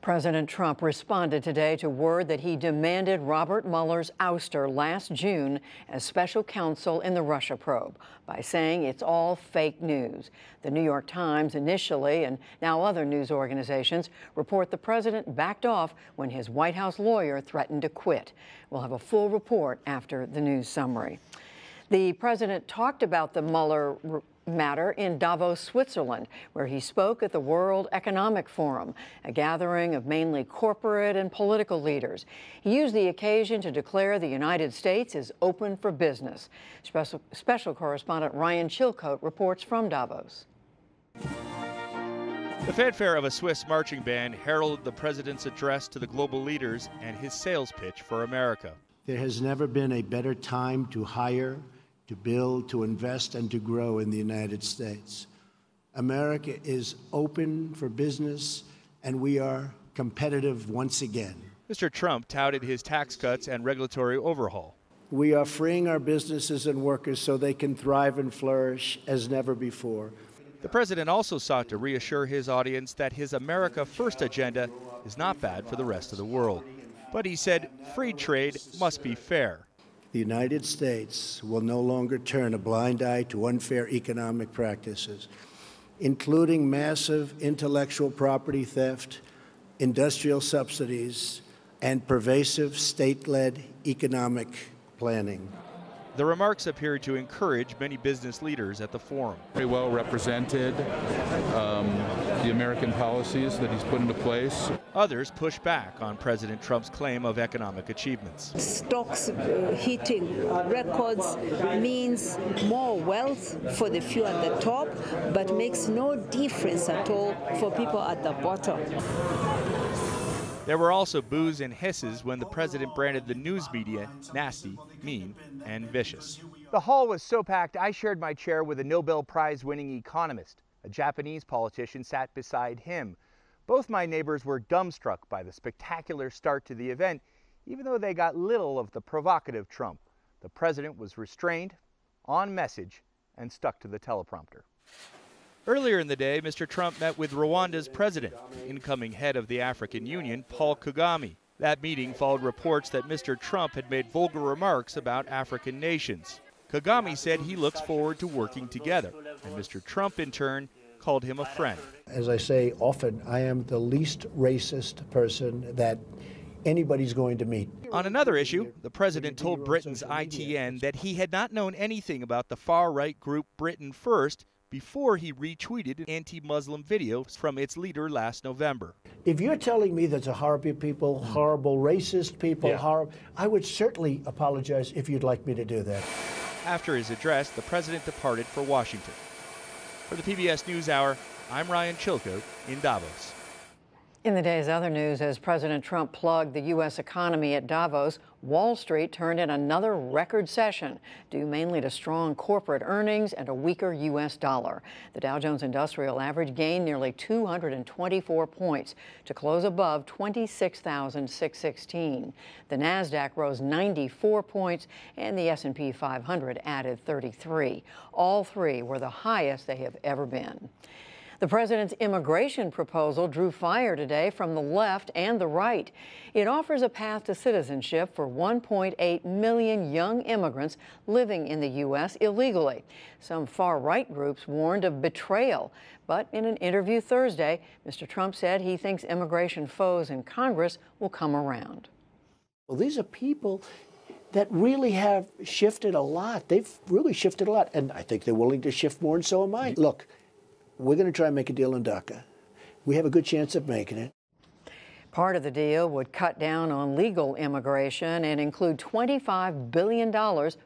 President Trump responded today to word that he demanded Robert Mueller's ouster last June as special counsel in the Russia probe by saying it's all fake news. The New York Times initially, and now other news organizations, report the president backed off when his White House lawyer threatened to quit. We'll have a full report after the news summary. The president talked about the Mueller matter in Davos, Switzerland, where he spoke at the World Economic Forum, a gathering of mainly corporate and political leaders. He used the occasion to declare the United States is open for business. Special correspondent Ryan Chilcote reports from Davos. The fanfare of a Swiss marching band heralded the president's address to the global leaders and his sales pitch for America. There has never been a better time to hire, to build, to invest, and to grow in the United States. America is open for business, and we are competitive once again. Mr. Trump touted his tax cuts and regulatory overhaul. We are freeing our businesses and workers so they can thrive and flourish as never before. The president also sought to reassure his audience that his America First agenda is not bad for the rest of the world. But he said free trade must be fair. The United States will no longer turn a blind eye to unfair economic practices, including massive intellectual property theft, industrial subsidies, and pervasive state-led economic planning. The remarks appeared to encourage many business leaders at the forum. Very well represented the American policies that he's put into place. Others pushed back on President Trump's claim of economic achievements. Stocks hitting records means more wealth for the few at the top, but makes no difference at all for people at the bottom. There were also boos and hisses when the president branded the news media nasty, mean, and vicious. The hall was so packed I shared my chair with a Nobel Prize-winning economist. A Japanese politician sat beside him. Both my neighbors were dumbstruck by the spectacular start to the event, even though they got little of the provocative Trump. The president was restrained, on message, and stuck to the teleprompter. Earlier in the day, Mr. Trump met with Rwanda's president, incoming head of the African Union, Paul Kagame. That meeting followed reports that Mr. Trump had made vulgar remarks about African nations. Kagame said he looks forward to working together, and Mr. Trump, in turn, called him a friend. As I say often, I am the least racist person that anybody's going to meet. On another issue, the president told Britain's ITN that he had not known anything about the far-right group Britain First before he retweeted anti-Muslim videos from its leader last November. If you're telling me there's a horrible people, horrible racist people, I would certainly apologize if you'd like me to do that. After his address, the president departed for Washington. For the PBS NewsHour, I'm Ryan Chilcote in Davos. In the day's other news, as President Trump plugged the U.S. economy at Davos, Wall Street turned in another record session, due mainly to strong corporate earnings and a weaker U.S. dollar. The Dow Jones Industrial Average gained nearly 224 points to close above 26,616. The Nasdaq rose 94 points, and the S&P 500 added 33. All three were the highest they have ever been. The president's immigration proposal drew fire today from the left and the right. It offers a path to citizenship for 1.8 million young immigrants living in the U.S. illegally. Some far-right groups warned of betrayal. But in an interview Thursday, Mr. Trump said he thinks immigration foes in Congress will come around. Well, these are people that really have shifted a lot. They've really shifted a lot. And I think they're willing to shift more, and so am I. Look, we're going to try and make a deal in DACA. We have a good chance of making it. Part of the deal would cut down on legal immigration and include $25 billion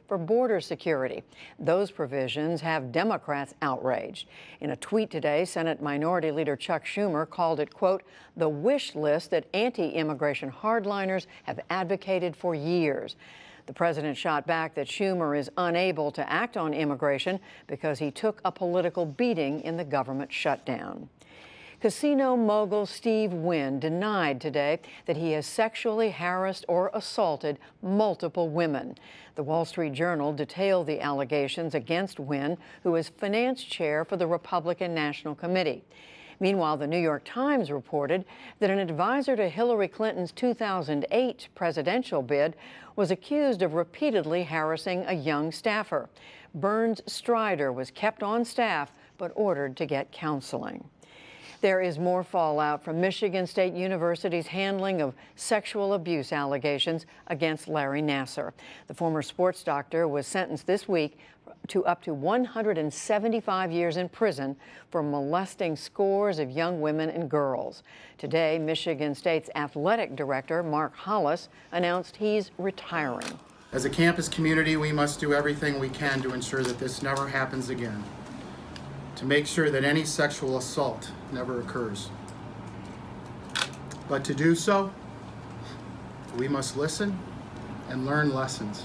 for border security. Those provisions have Democrats outraged. In a tweet today, Senate Minority Leader Chuck Schumer called it, quote, the wish list that anti-immigration hardliners have advocated for years. The president shot back that Schumer is unable to act on immigration because he took a political beating in the government shutdown. Casino mogul Steve Wynn denied today that he has sexually harassed or assaulted multiple women. The Wall Street Journal detailed the allegations against Wynn, who is finance chair for the Republican National Committee. Meanwhile, the New York Times reported that an advisor to Hillary Clinton's 2008 presidential bid was accused of repeatedly harassing a young staffer. Burns Strider was kept on staff but ordered to get counseling. There is more fallout from Michigan State University's handling of sexual abuse allegations against Larry Nassar. The former sports doctor was sentenced this week to up to 175 years in prison for molesting scores of young women and girls. Today, Michigan State's athletic director, Mark Hollis, announced he's retiring. As a campus community, we must do everything we can to ensure that this never happens again, to make sure that any sexual assault never occurs. But to do so, we must listen and learn lessons.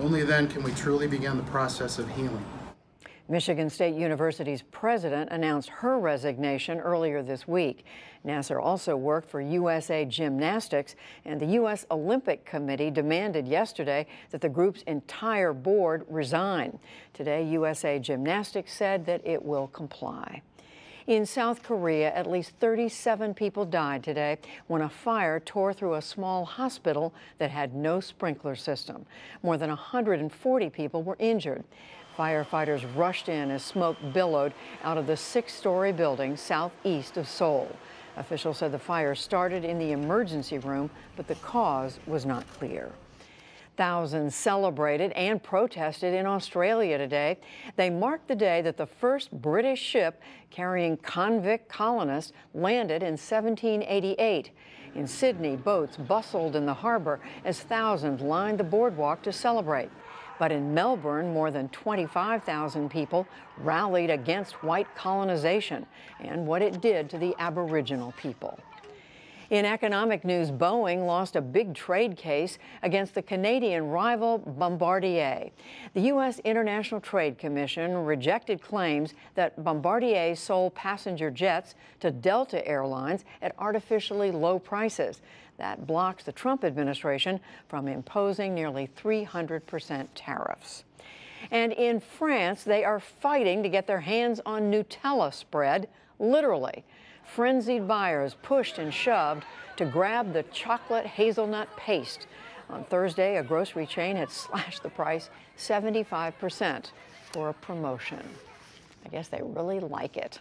Only then can we truly begin the process of healing. Michigan State University's president announced her resignation earlier this week. Nassar also worked for USA Gymnastics, and the U.S. Olympic Committee demanded yesterday that the group's entire board resign. Today, USA Gymnastics said that it will comply. In South Korea, at least 37 people died today when a fire tore through a small hospital that had no sprinkler system. More than 140 people were injured. Firefighters rushed in as smoke billowed out of the 6-story building southeast of Seoul. Officials said the fire started in the emergency room, but the cause was not clear. Thousands celebrated and protested in Australia today. They marked the day that the first British ship carrying convict colonists landed in 1788. In Sydney, boats bustled in the harbor as thousands lined the boardwalk to celebrate. But in Melbourne, more than 25,000 people rallied against white colonization and what it did to the Aboriginal people. In economic news, Boeing lost a big trade case against the Canadian rival Bombardier. The U.S. International Trade Commission rejected claims that Bombardier sold passenger jets to Delta Airlines at artificially low prices. That blocks the Trump administration from imposing nearly 300% tariffs. And in France, they are fighting to get their hands on Nutella spread, literally. Frenzied buyers pushed and shoved to grab the chocolate hazelnut paste. On Thursday, a grocery chain had slashed the price 75% for a promotion. I guess they really like it.